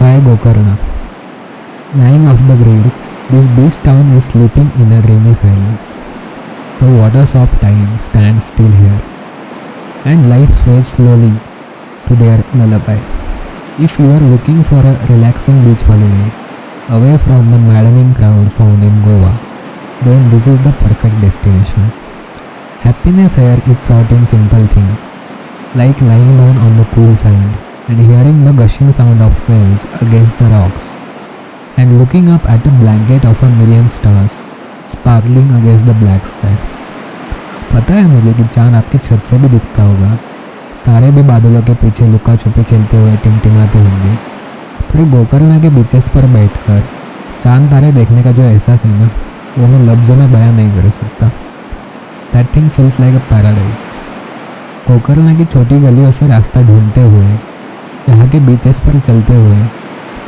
By Gokarna. Lying off the grid, this beach town is sleeping in a dreamy silence. The waters of time stand still here, and life sways slowly to their lullaby. If you are looking for a relaxing beach holiday, away from the maddening crowd found in Goa, then this is the perfect destination. Happiness here is sought in simple things, like lying down on the cool sand and hearing the gushing sound of waves against the rocks, and looking up at a blanket of a million stars sparkling against the black sky. पता है मुझे कि चांद आपकी छत से भी दिखता होगा, तारे भी बादलों के पीछे लुका छुपी खेलते हुए टिमटिमाते होंगे, पर गोकर्णा के बीचेस पर बैठकर चांद तारे देखने का जो एहसास है ना, वो मैं लफ्ज़ों में बयां नहीं कर सकता। That thing feels like a paradise. Gokarna की छोटी गलियों से रास्ता ढूंढते हुए, यहाँ के बीचेस पर चलते हुए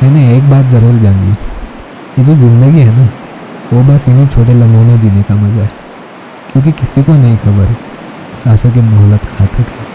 मैंने एक बात ज़रूर जान ली, ये जो ज़िंदगी है ना, वो बस इन्हीं छोटे लम्हों में जीने का मज़ा है। क्योंकि किसी को नहीं खबर सांसों की मोहलत कहाँ तक है।